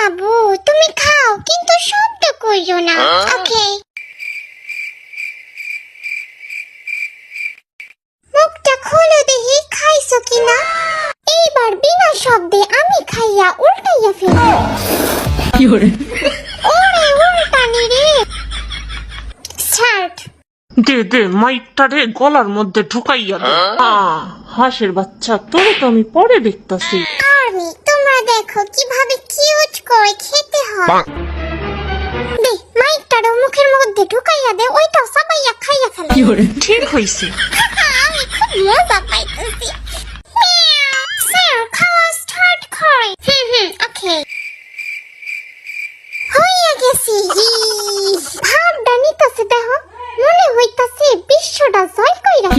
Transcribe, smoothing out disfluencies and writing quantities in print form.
বাবু তুমি খাও কিন্তু শব্দ কইরো না। ওকে। মুখটা খোলো দেখি খাইছো কিনা। এইবার বিনা শব্দে আমি খাইয়া উল্টাইয়া ফেলি। ওরে উল্টানি রে। স্টার্ট। দে মাইকটা রে গলার মধ্যে ঢুকাইয়া দে। হাঁসের বাচ্চা তোরে তো আমি পরে দেখতাছি। আর্মি তোমরা দেখো কিভাবে কিউট করে খেতে হয়। দে মাইকটার মুখের মধ্যে ঢুকাইয়া দে, ওইটাও চাবাইয়া খাইয়া ফেলে। ঠিক হইছে। আমি খুব মজা পাইতেছি। স্যার খাওয়া স্টার্ট করে। ওকে হইয়া গেছি। ভাবটা নিতেছে দেখো, মনে হইতাছে বিশ্বটা জয় কইরা।